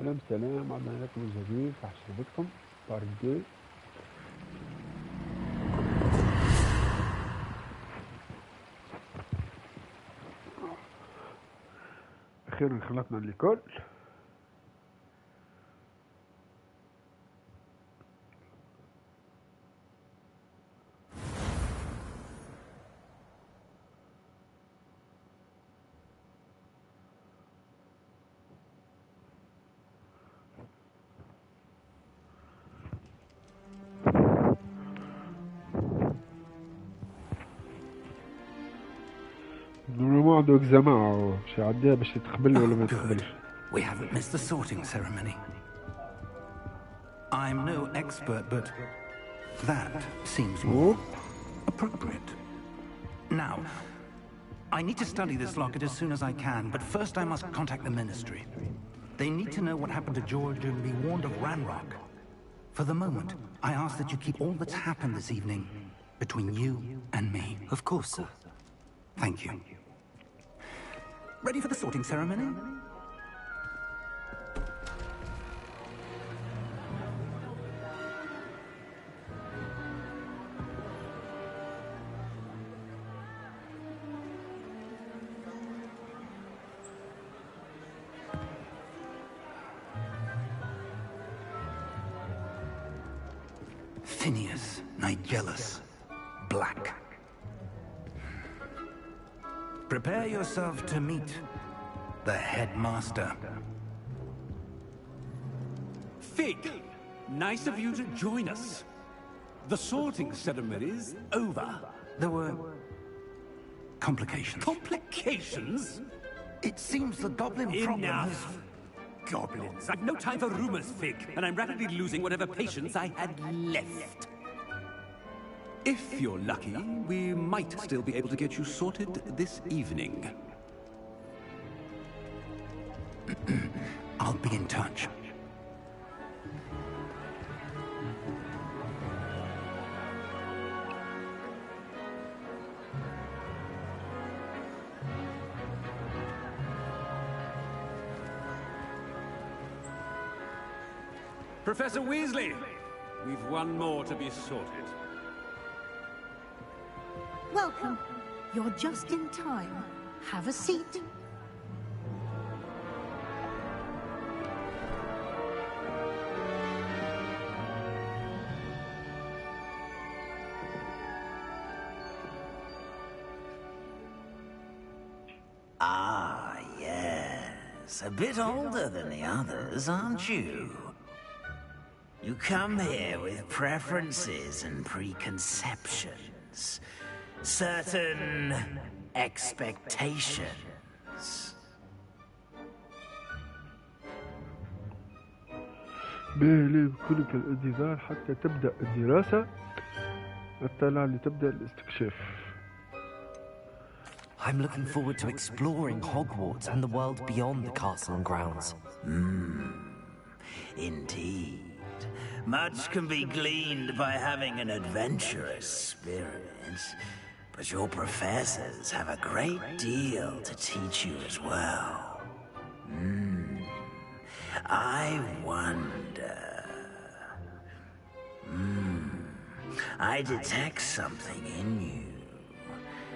سلام عدنا لكم من جديد في حسابتكم بارت 2. اخيرا خلصنا الليكول. ما عنده اكزاما شي عديها باش تقبل ولا ما تقبلش. We haven't missed the sorting ceremony. I'm no expert, but that seems more appropriate. Now, I need to study this locket as soon as I can, but first I must contact the Ministry. They need to know what happened to George and be warned of Ranrock. For the moment, I ask that you keep all that's happened this evening between you and me. Of course, sir. Thank you. Ready for the sorting ceremony? Phineas, Nigellus, Black. Prepare yourself to meet the headmaster. Fig, nice of you to join us. The sorting ceremony's over. There were complications. Complications? It seems the goblin problem Enough! Goblins. I've no time for rumors, Fig, and I'm rapidly losing whatever patience I had left. If you're lucky, we might still be able to get you sorted this evening. I'll be in touch. Professor Weasley, we've one more to be sorted. Welcome. You're just in time. Have a seat. Ah, yes. A bit older than the others, aren't you? You come here with preferences and preconceptions. Certain expectations. بإمكانك الانتظار حتى تبدأ الدراسة. اطلع لتبدأ الاستكشاف. I'm looking forward to exploring Hogwarts and the world beyond the castle and grounds. Indeed. Much can be gleaned by having an adventurous spirit, but your professors have a great deal to teach you as well. I wonder... I detect something in you.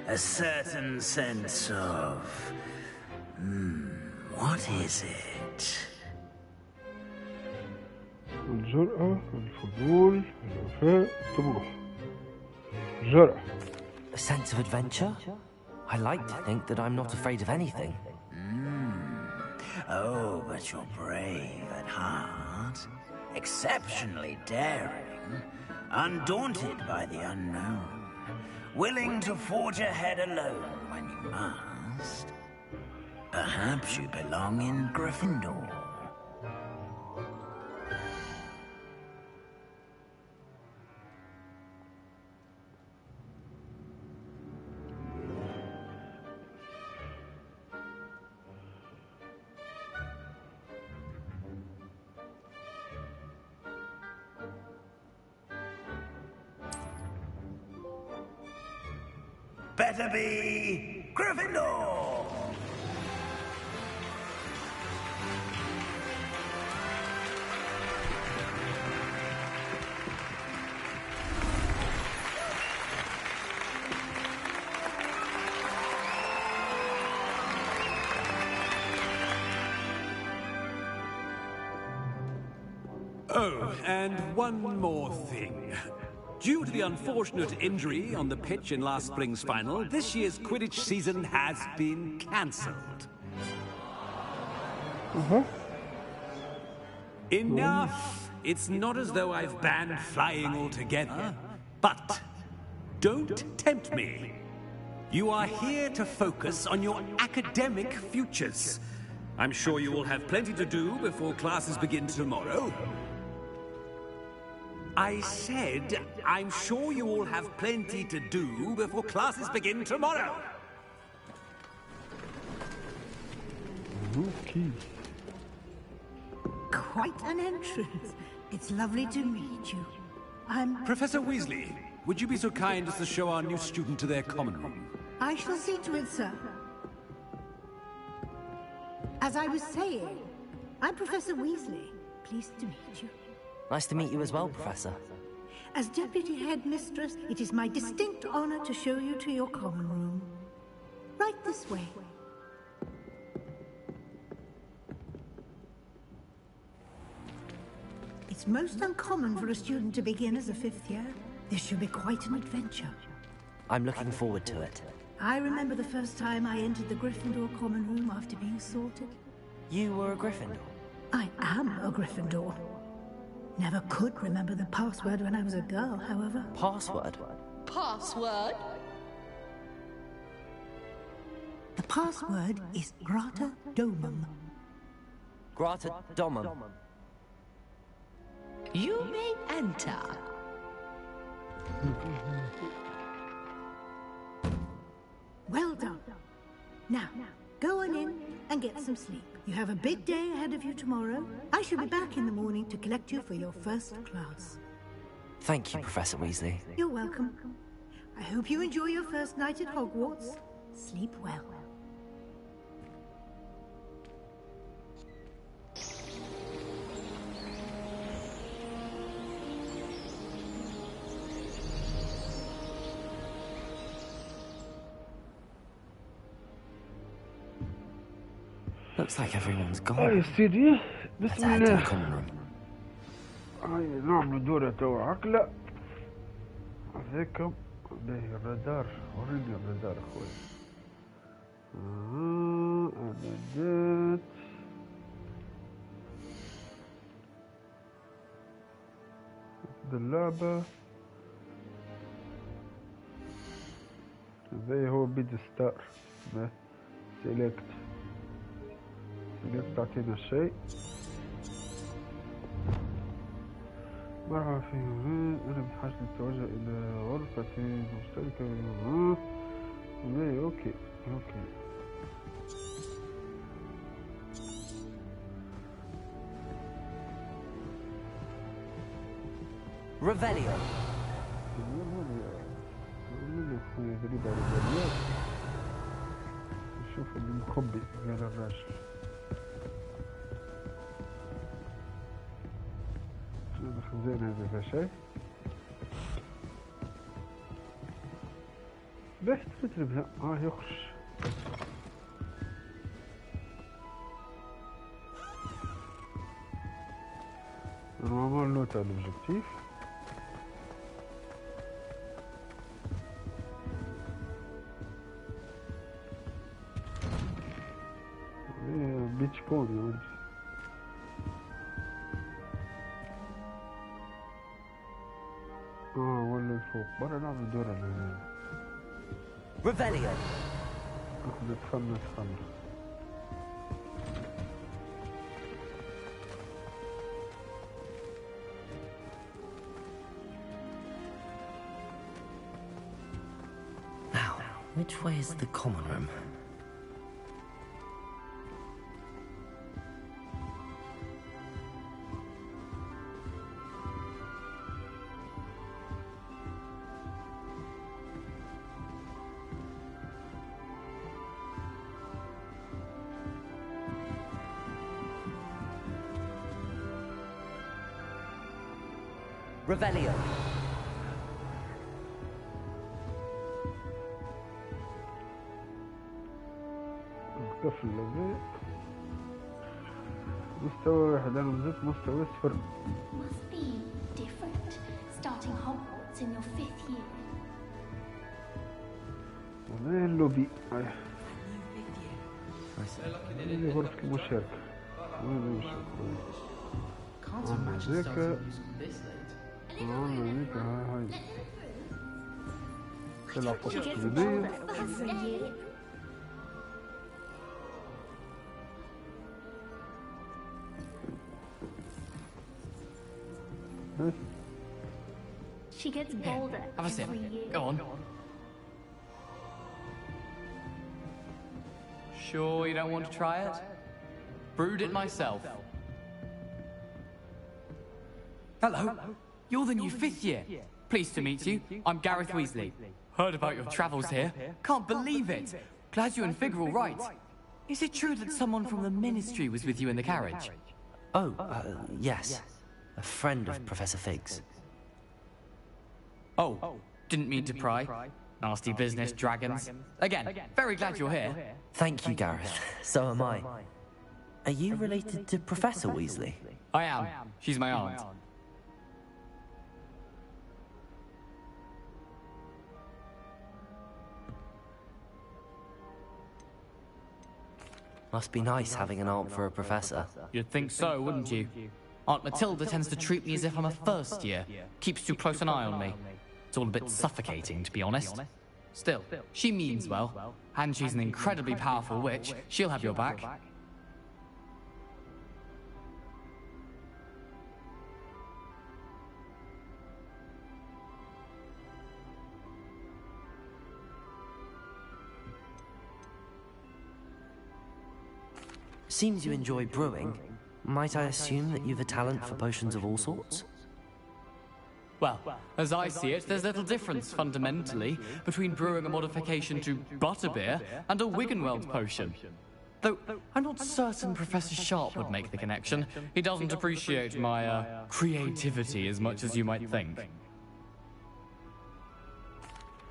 A certain sense of... what is it? الجرأة، الفضول، الوفاء، الطموح. الجرأة. A sense of adventure? I like to think that I'm not afraid of anything. Oh, but you're brave at heart. Exceptionally daring. Undaunted by the unknown. Willing to forge ahead alone when you must. Perhaps you belong in Gryffindor. Better be Gryffindor! Oh, and one more thing. Due to the unfortunate injury on the pitch in last spring's final, this year's Quidditch season has been cancelled. Enough! It's not as though I've banned flying altogether, but don't tempt me. You are here to focus on your academic futures. I'm sure you will have plenty to do before classes begin tomorrow. I said, I'm sure you all have plenty to do before classes begin tomorrow. Okay. Quite an entrance. It's lovely to meet you. Professor Weasley, would you be so kind as to show our new student to their common room? I shall see to it, sir. As I was saying, I'm Professor Weasley. Pleased to meet you. Nice to meet you as well, Professor. As Deputy Headmistress, it is my distinct honor to show you to your common room. Right this way. It's most uncommon for a student to begin as a fifth year. This should be quite an adventure. I'm looking forward to it. I remember the first time I entered the Gryffindor common room after being sorted. You were a Gryffindor? I am a Gryffindor. Never could remember the password when I was a girl, however. Password? Password? The password is Grata Domum. Grata Domum. You may enter. Well done. Now, go on in and get some sleep. You have a big day ahead of you tomorrow. I shall be back in the morning to collect you for your first class. Thank you, Professor Weasley. You're welcome. I hope you enjoy your first night at Hogwarts. Sleep well. Looks like everyone's يا gone. سيدي Let's بسم head to the الله. common room. هاي نعملوا دورة تو عقلة هذاكم. باهي الرادار، وريني الرادار اخوي. اعدادات اللعبة. هذا هو بيد ستار. سيلكت تعطينا شيء. مرحبا في أنا بحاجة للتوجه إلى غرفة مشتركة. أوكي. Revelio. غريبة الرجاليات. نشوف المخبي قال الراجل. الخزانة هذا فيها شيء. باش تتربها يخرج. نورمال نوت على l'objectif. بيتش بول يا ولدي. ولا الفوق برا نعمل دورة لهنا. Revelio. ناخذ خمس. Now, which way is the common room? Revelio. الطفل الذي مستوى واحد، أنا نزلت مستوى صفر. Must be different starting Hogwarts in your 5th year. وين اللوبي؟ هذه غرفة المشاركة. وين المشاركة؟ هذيك هذيك هاي تلعب فوق الجبيل. She gets bolder Have a sip. every year. Go on. Sure you don't want to try it? Brewed it myself. Hello. You're the new 5th year. Pleased to meet you. I'm Gareth Weasley. Heard about your travels here. Can't believe it. Glad you and Fig are all right. Is it true that someone from the Ministry was with you in the carriage? Oh, yes. A friend of Professor Fig's. Oh, didn't mean to pry. Nasty business, dragons. Again, very glad you're here. Thank you, Gareth. So am I. Are you related to Professor Weasley? I am. She's my aunt. Must be nice having an aunt for a professor. You'd think so, wouldn't you? Aunt Matilda tends to treat me as if I'm a first year. Keeps too close an eye on me. It's all a bit suffocating, to be honest. Still, she means well. And she's an incredibly powerful witch. She'll have your back. Seems you enjoy brewing. Might I assume that you've a talent for potions of all sorts? Well, as I see it, there's little difference, fundamentally, between brewing a modification to butterbeer and a Wiggenweld potion. Though, I'm not certain Professor Sharp would make the connection. He doesn't appreciate my, creativity as much as you might think.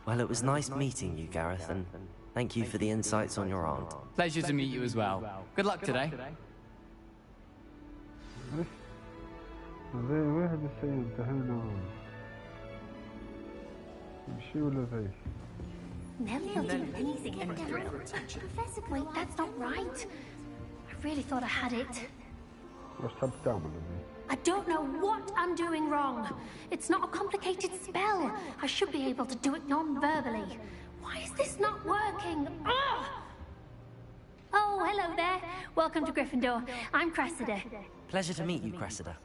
Well, it was nice meeting you, Gareth, and thank you for the insights on your aunt. Pleasure to meet you as well. Good luck today. زي واحد السيء انتهينا. نمشي ولا زي؟ Never do anything in a drill. Professor, wait, that's not right. I really thought I had it. واش تحب تعمل زي؟ I don't know what I'm doing wrong. It's not a complicated spell. I should be able to do it non-verbally. Why is this not working? Ugh! Oh, hello there. Welcome to Gryffindor. I'm Cressida. Pleasure to meet you, Cressida.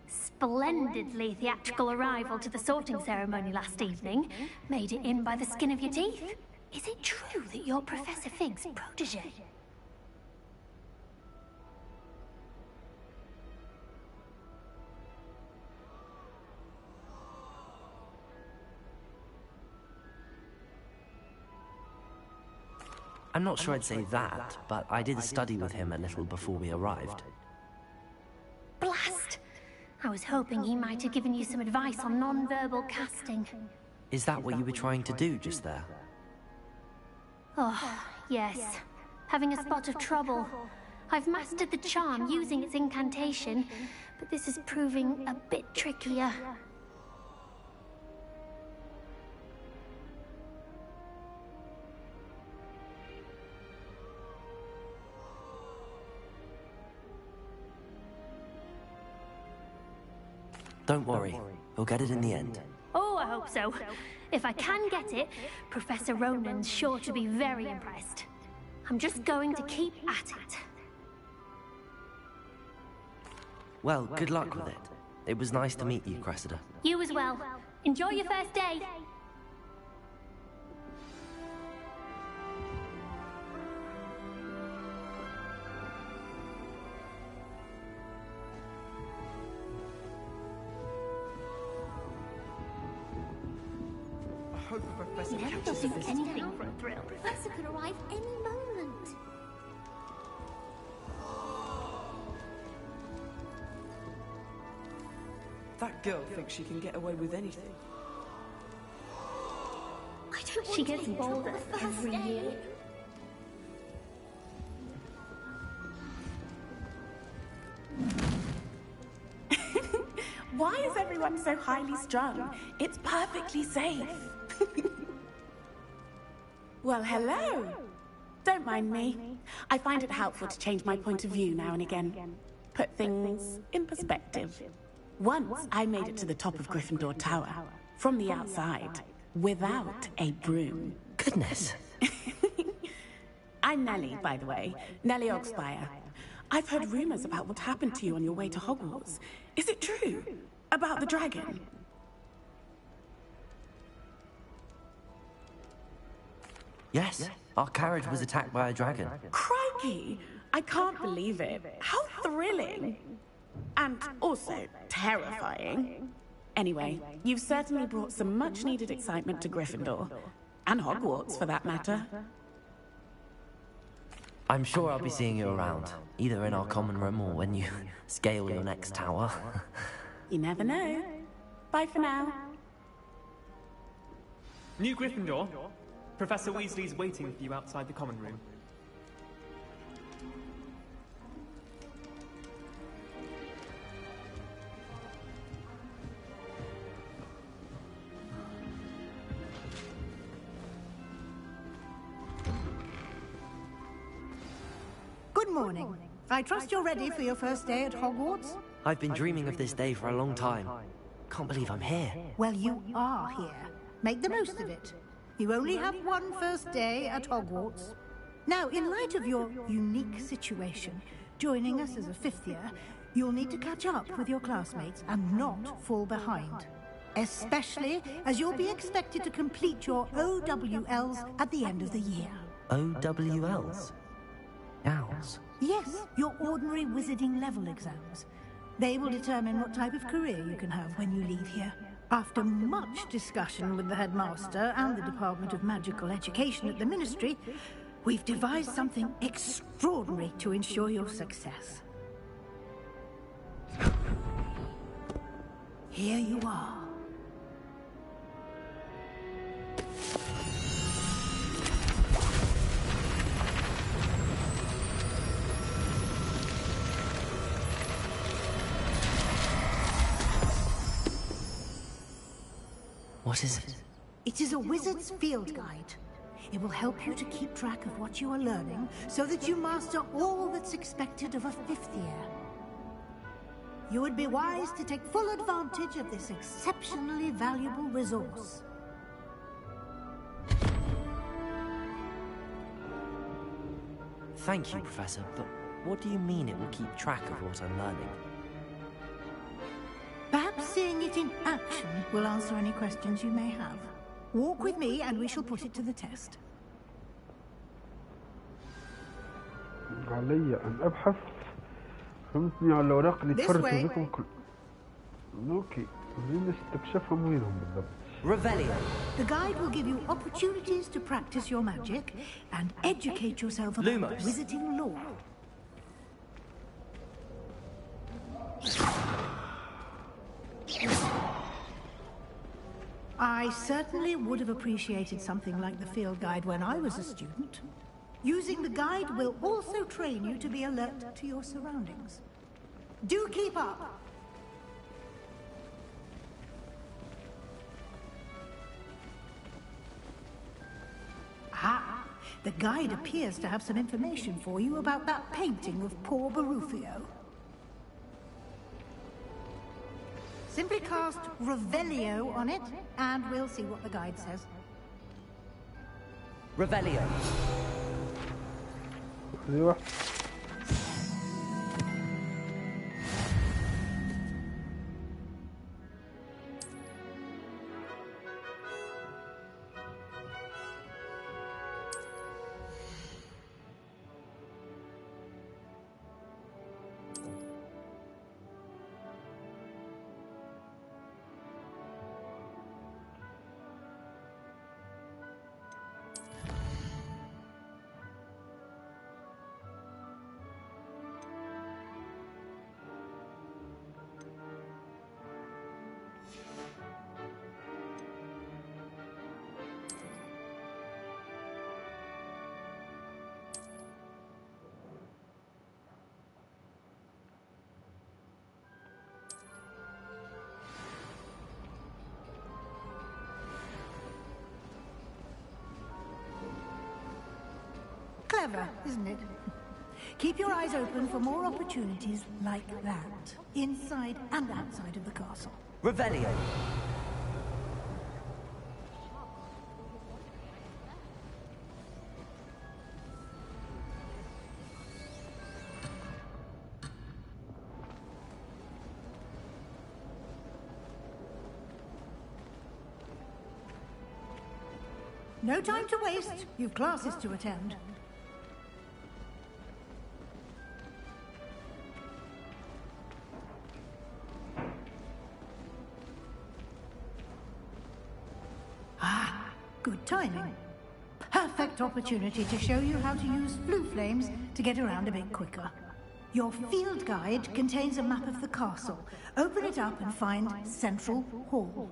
Splendidly theatrical arrival to the sorting ceremony last evening. Made it in by the skin of your teeth. Is it true that you're Professor Fig's protege? I'm not sure I'd say that, but I did study with him a little before we arrived. Blast! I was hoping he might have given you some advice on non-verbal casting. Is that what you were trying to do just there? Oh, yes. Having a spot of trouble. I've mastered the charm using its incantation, but this is proving a bit trickier. Don't worry, we'll get it in the end. Oh, I hope so. If I can get it, Professor Ronan's sure to be very impressed. I'm just going to keep at it. Well, good luck with it. It was nice to meet you, Cressida. You as well. Enjoy your first day. Never do anything for a thrill. Professor could arrive any moment. That girl thinks she can get away with anything. I don't want She to gets get in trouble bolder the first every day. year. Why is everyone so highly strung? It's perfectly safe. Well, hello. Don't mind me. I find it helpful to change my point of view now and again. Put things in perspective. Once I made it to the top of Gryffindor Tower, from the outside, without a broom. Goodness. I'm Nellie, by the way. Nellie Ogspire. I've heard rumors about what happened to you on your way to Hogwarts. Is it true? About the dragon? Yes, our carriage was attacked by a dragon. Crikey! I can't believe it. How thrilling! And also terrifying. Anyway, you've certainly brought some much-needed excitement to Gryffindor. And Hogwarts, for that matter. I'm sure I'll be seeing you around, either in our common room or when you scale your next tower. You never know. Bye for now. New Gryffindor. Professor Weasley's waiting for you outside the common room. Good morning. I trust you're ready for your first day at Hogwarts? I've been dreaming of this day for a long time. Can't believe I'm here. Well, you are here. Make the most of it. You only have one first day at Hogwarts. Now, in light of your unique situation, joining us as a fifth year, you'll need to catch up with your classmates and not fall behind. Especially as you'll be expected to complete your OWLs at the end of the year. OWLs? Owls? Yes, your ordinary wizarding level exams. They will determine what type of career you can have when you leave here. After much discussion with the headmaster and the Department of Magical Education at the Ministry, we've devised something extraordinary to ensure your success. Here you are. What is it? It is a wizard's field guide. It will help you to keep track of what you are learning so that you master all that's expected of a fifth year. You would be wise to take full advantage of this exceptionally valuable resource. Thank you, Professor, but what do you mean it will keep track of what I'm learning? Perhaps seeing it in action will answer any questions you may have. Walk with me and we shall put it to the test. علي أن أبحث فهمتني على الأوراق اللي This تفرجوا way. بكم كل. أوكي عايزين نستكشفهم وينهم بالضبط. Revelio. The guide will give you opportunities to practice your magic and educate yourself about Lumos. wizarding lore. I certainly would have appreciated something like the field guide when I was a student. Using the guide will also train you to be alert to your surroundings. Do keep up! Ah, the guide appears to have some information for you about that painting of poor Barufio. Simply cast Revelio on it, and we'll see what the guide says. Revelio. أيوة. Clever, isn't it? Keep your eyes open for more opportunities like that, inside and outside of the castle. Revelio. No time to waste. You've classes to attend. Ah, good timing. Perfect opportunity to show you how to use flue flames to get around a bit quicker. Your field guide contains a map of the castle. Open it up and find Central Hall.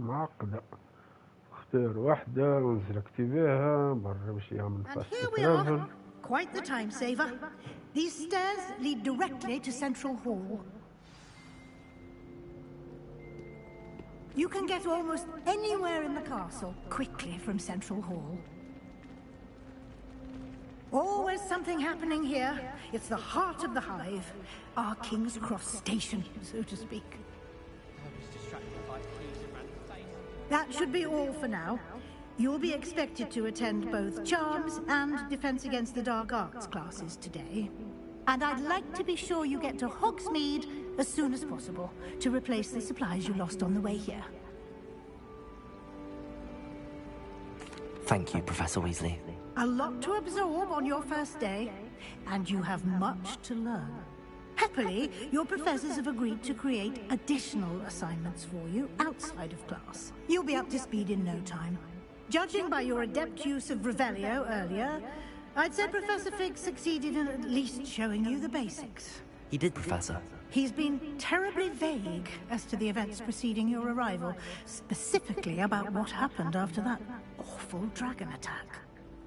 معقدة. اختار واحدة ونزل اكتيفيها برا باش يعمل And فاست here we ترافل. are. Quite the time saver. These stairs lead directly to Central Hall. You can get almost anywhere in the castle quickly from Central Hall. Always something happening here. It's the heart of the hive. Our King's Cross station, so to speak. That should be all for now. You'll be expected to attend both Charms and Defense Against the Dark Arts classes today. And I'd like to be sure you get to Hogsmeade as soon as possible to replace the supplies you lost on the way here. Thank you, Professor Weasley. A lot to absorb on your first day, and you have much to learn. Happily, your professors have agreed to create additional assignments for you outside of class. You'll be up to speed in no time. Judging by your adept use of Revelio earlier, I'd say Professor Fig succeeded in at least showing you the basics. He did, Professor. He's been terribly vague as to the events preceding your arrival, specifically about what happened after that awful dragon attack.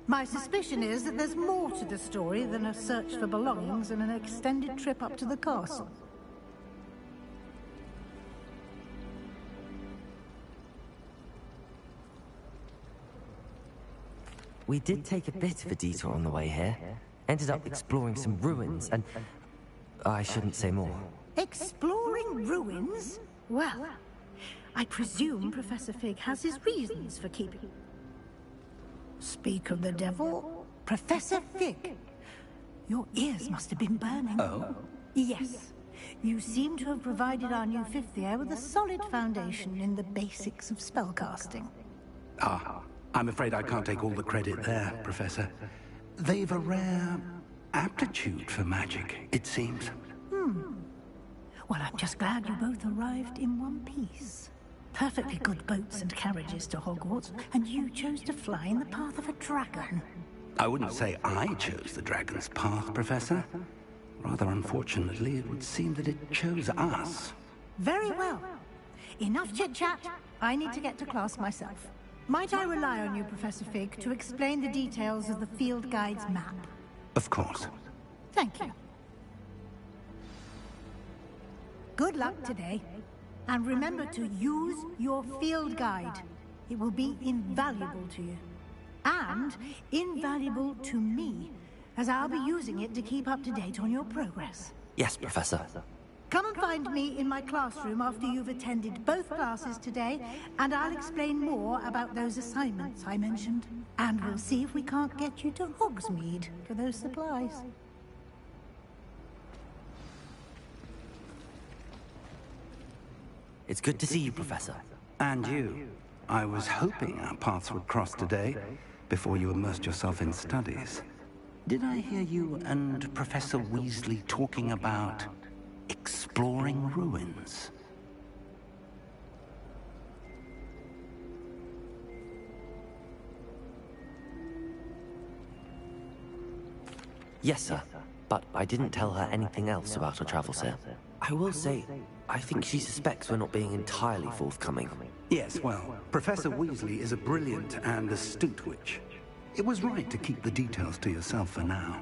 My suspicion is that there's more to the story than a search for belongings and an extended trip up to the castle. We did take a bit of a detour on the way here. Ended up exploring some ruins and... I shouldn't say more. Exploring ruins? Well, I presume Professor Fig has his reasons for keeping... Speak of the devil, Professor Fig. Your ears must have been burning. Oh? Yes. You seem to have provided our new fifth year with a solid foundation in the basics of spellcasting. Ah, I'm afraid I can't take all the credit there, Professor. They've a rare aptitude for magic, it seems. Well, I'm just glad you both arrived in one piece. Perfectly good boats and carriages to Hogwarts, and you chose to fly in the path of a dragon. I wouldn't say I chose the dragon's path, Professor. Rather unfortunately, it would seem that it chose us. Very well. Enough chit-chat. I need to get to class myself. Might I rely on you, Professor Fig, to explain the details of the field guide's map? Of course. Thank you. Good luck today. And remember to use your field guide. It will be invaluable to you. And invaluable to me, as I'll be using it to keep up to date on your progress. Yes, Professor. Come and find me in my classroom after you've attended both classes today, and I'll explain more about those assignments I mentioned. And we'll see if we can't get you to Hogsmeade for those supplies. It's good to see you, Professor. And you. I was hoping our paths would cross today, before you immersed yourself in studies. Did I hear you and Professor Weasley talking about exploring ruins? Yes, sir. But I didn't tell her anything else about her travels here. I will say, I think she suspects we're not being entirely forthcoming. Yes, well, Professor Weasley is a brilliant and astute witch. It was right to keep the details to yourself for now.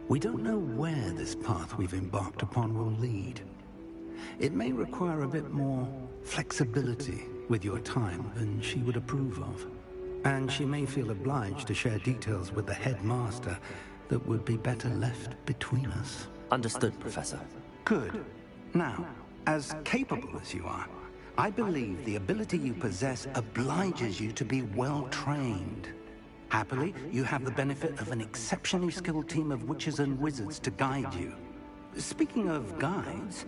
We don't know where this path we've embarked upon will lead. It may require a bit more flexibility with your time than she would approve of. And she may feel obliged to share details with the headmaster that would be better left between us. Understood, Professor. Good. Now, as capable as you are, I believe the ability you possess obliges you to be well-trained. Happily, you have the benefit of an exceptionally skilled team of witches and wizards to guide you. Speaking of guides,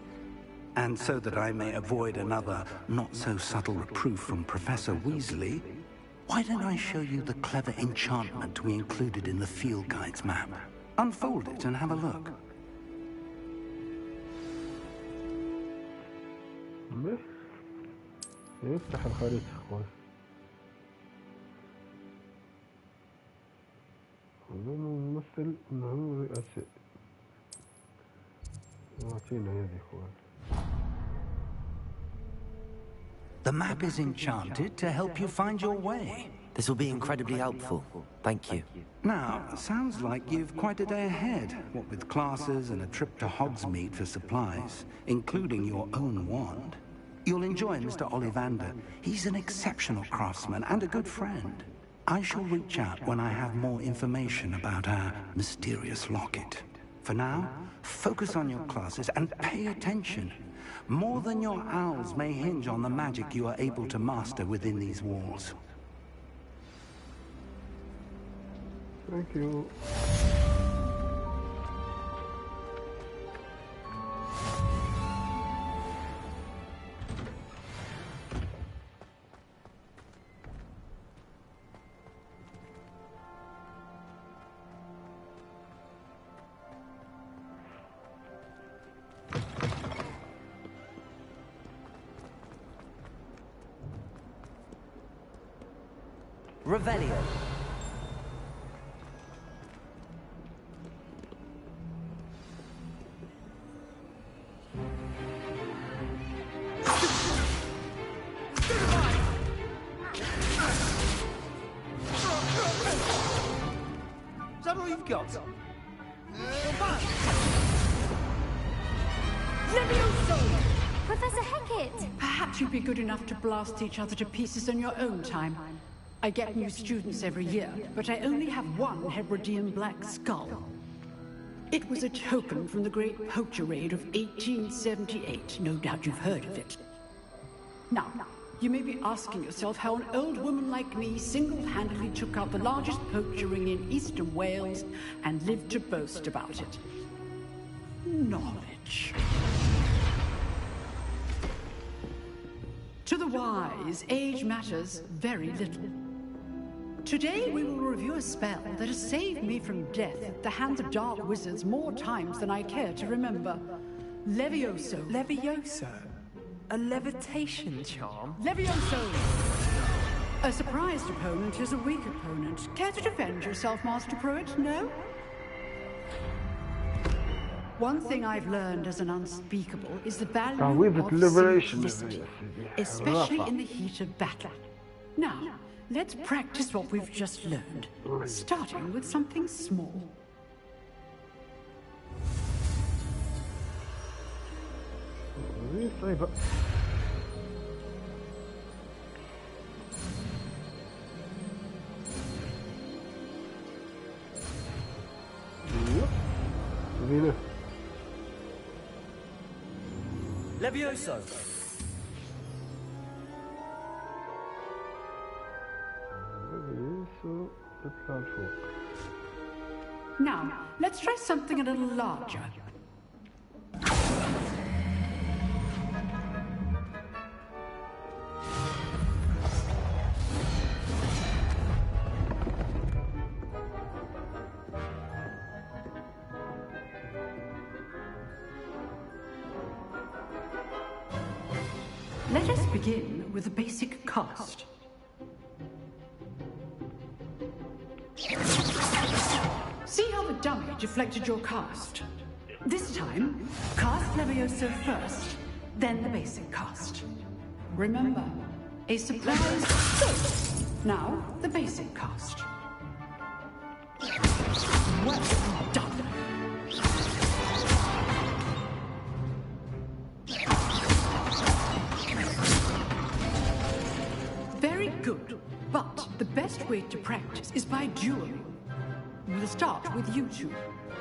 and so that I may avoid another not-so-subtle reproof from Professor Weasley, why don't I show you the clever enchantment we included in the field guide's map? Unfold it and have a look. يفتح الخريطة اخوان. أظن الممثل انه هو يأسئ. يعطينا يدي اخوان. The map is enchanted to help you find your way. This will be incredibly helpful. Thank you. Now, sounds like you've quite a day ahead, what with classes and a trip to Hogsmeade for supplies, including your own wand. You'll enjoy Mr. Ollivander. He's an exceptional craftsman and a good friend. I shall reach out when I have more information about our mysterious locket. For now, focus on your classes and pay attention. More than your owls may hinge on the magic you are able to master within these walls. Thank you. Revelio. Is that all you've got? Levioso! Professor Hecat! Perhaps you'd be good enough to blast each other to pieces in your own time. I get new students every year, but I only have one Hebridean black skull. It was a token from the Great Poacher Raid of 1878. No doubt you've heard of it. Now, you may be asking yourself how an old woman like me single-handedly took out the largest poacher ring in eastern Wales and lived to boast about it. Knowledge. To the wise, age matters very little. Today we will review a spell that has saved me from death at the hands of dark wizards more times than I care to remember. Levioso. Levioso? A levitation charm? Levioso! A surprised opponent is a weak opponent. Care to defend yourself, Master Pruitt? No? One thing I've learned as an unspeakable is the value of simplicity, especially in the heat of battle. Now, let's practice what we've just learned, starting with something small. صعيبة. زينة. Levioso. تطلع لفوق. Now, let's try something a little larger. Let us begin with the basic cast. See how the dummy deflected your cast? This time, cast Levioso first, then the basic cast. Remember, a surprise. Now, the basic cast. Well done. Very good, but the best way to practice is by dueling. We'll start with you two.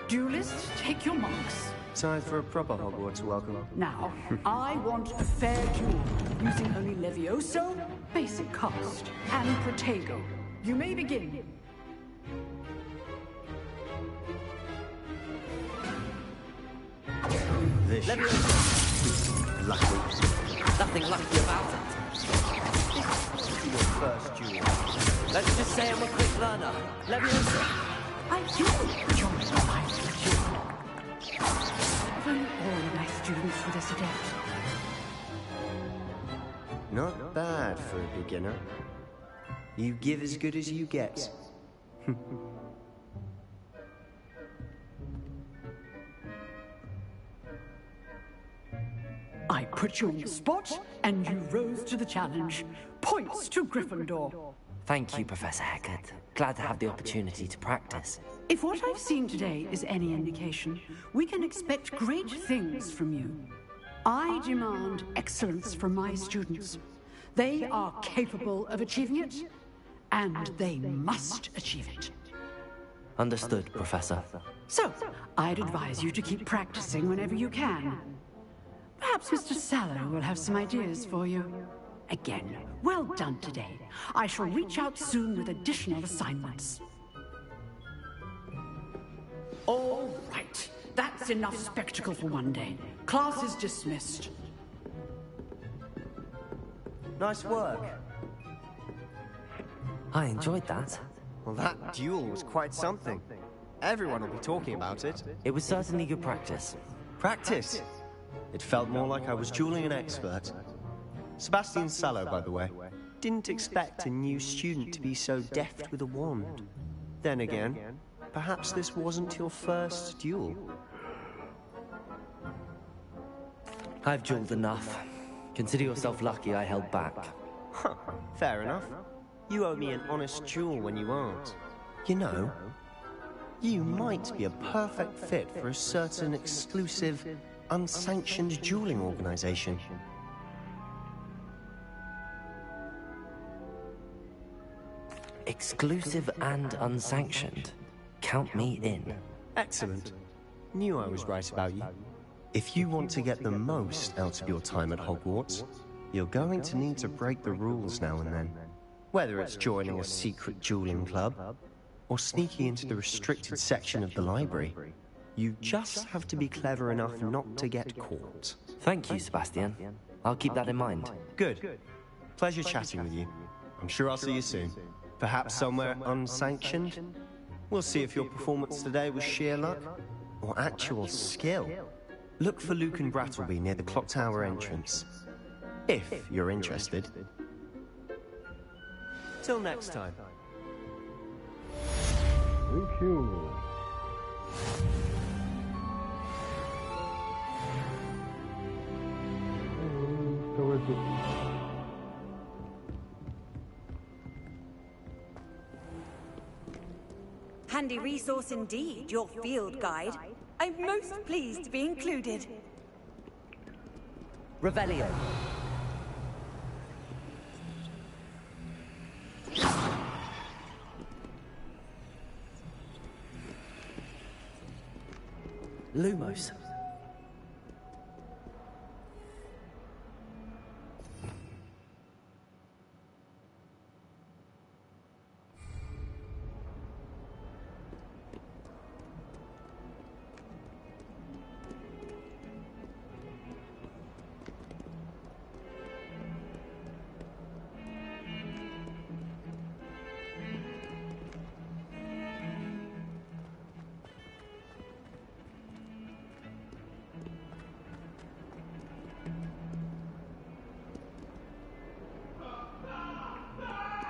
Duelists, take your marks. Time for a proper Hogwarts welcome. Now, I want a fair duel, using only Levioso, basic cast, and Protego. You may begin. This lucky. Nothing lucky about it. Your first duel. Let's just say I'm a quick learner. Levioso. I do enjoy my duel. Very all nice students for this adept. Not bad for a beginner. You give as good as you get. I put you on the spot, and you rose to the challenge. Points to Gryffindor. Thank you, Professor Hecat. Glad to have the opportunity to practice. If what I've seen today is any indication, we can expect great things from you. I demand excellence from my students. They are capable of achieving it, and they must achieve it. Understood, Professor. So, I'd advise you to keep practicing whenever you can. Perhaps Mr. Sallow will have some ideas for you. Again, well done today. I shall reach out soon with additional assignments. All right. That's enough spectacle for one day. Class is dismissed. Nice work. I enjoyed that. Well, that duel was quite something. Everyone will be talking about it. It was certainly good practice. Practice? It felt more like I was dueling an expert. Sebastian Sallow, by the way. Didn't expect a new student to be so deft with a wand. Then again, perhaps this wasn't your first duel. I've dueled enough. Consider yourself lucky I held back. Huh, fair enough. You owe me an honest duel when you aren't. You know, you might be a perfect fit for a certain exclusive, unsanctioned dueling organization. Exclusive and unsanctioned. Count me in. Excellent. Knew I was right about you. If you want to get the most out of your time at Hogwarts, you're going to need to break the rules now and then. Whether it's joining a secret dueling club, or sneaking into the restricted section of the library, you just have to be clever enough not to get caught. Thank you, Sebastian. I'll keep that in mind. Good. Pleasure chatting with you. I'm sure I'll see you soon. Perhaps somewhere unsanctioned? We'll see if your performance today was sheer luck, or actual skill. Look for Luke and Brattleby near the Clock Tower entrance. If you're interested. Till next time. Thank you. Handy resource indeed, your field guide. I'm most pleased to be included. Revelio. Lumos.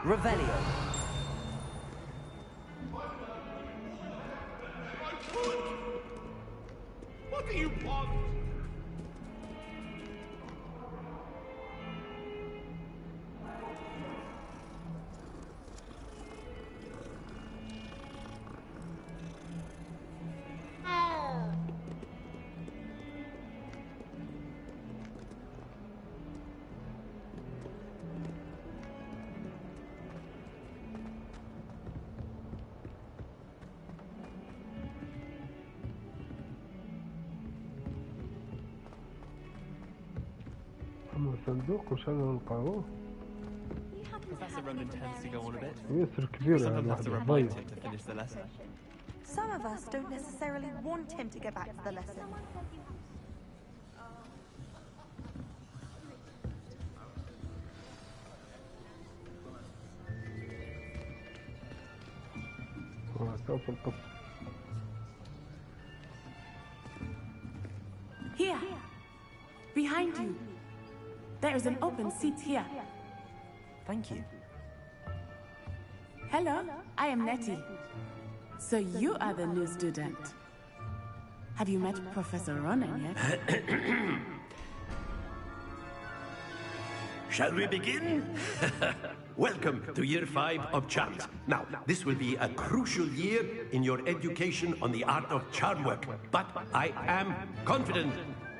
Revelio. What do you want? أما صندوق وش هذا نلقاوه؟ Professor Rundon tends to go on a bit. ياسر كبير Some هذا of us واحد are ضيق. reminded to finish the lesson. Some of us don't necessarily want him to go back to the lesson. سوف القصة. Here. Behind you. There is an open seat here. Thank you. Hello, I am Nettie. So you are the new student. Have you met Professor Ronan yet? Shall we begin? Welcome to Year 5 of Charms. Now, this will be a crucial year in your education on the art of charm work. But I am confident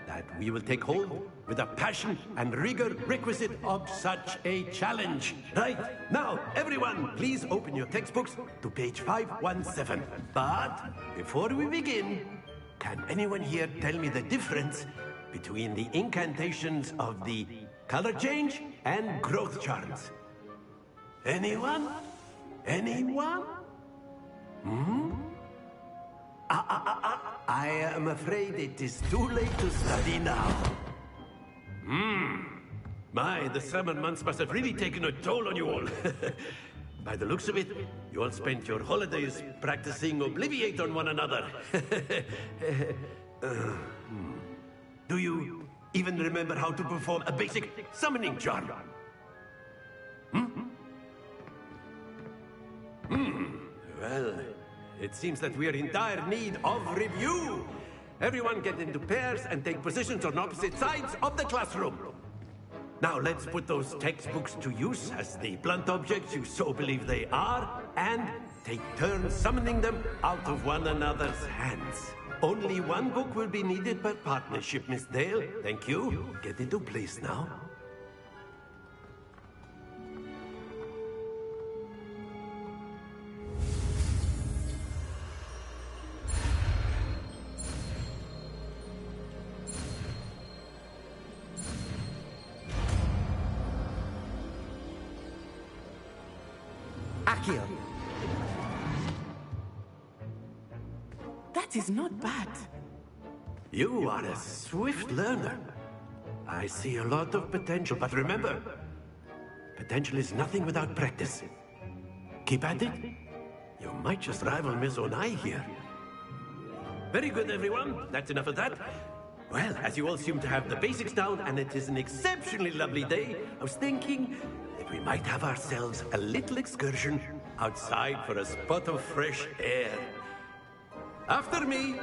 that we will take hold with the passion and rigor requisite of such a challenge. Right, now, everyone, please open your textbooks to page 517. But before we begin, can anyone here tell me the difference between the incantations of the color change and growth charms? Anyone? Anyone? Hmm? I am afraid it is too late to study now. My, the summer months must have really taken a toll on you all. By the looks of it, you all spent your holidays practicing Obliviate on one another. Do you even remember how to perform a basic summoning charm? Well, it seems that we are in dire need of review. Everyone get into pairs and take positions on opposite sides of the classroom. Now let's put those textbooks to use as the blunt objects you so believe they are, and take turns summoning them out of one another's hands. Only one book will be needed per partnership, Miss Dale. Thank you. Get into place now. Accio. That is not bad. You are a swift learner. I see a lot of potential, but remember, potential is nothing without practice. Keep at it. You might just rival Miss Onai here. Very good, everyone. That's enough of that. Well, as you all seem to have the basics down, and it is an exceptionally lovely day, I was thinking that we might have ourselves a little excursion outside for a spot of fresh air. After me.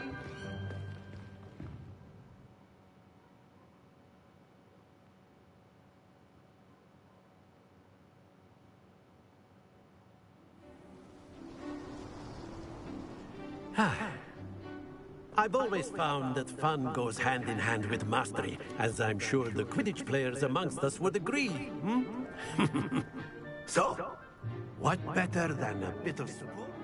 I've always found that fun goes hand in hand with mastery, as I'm sure the Quidditch players amongst us would agree. Hmm? So, what better than a bit of sport?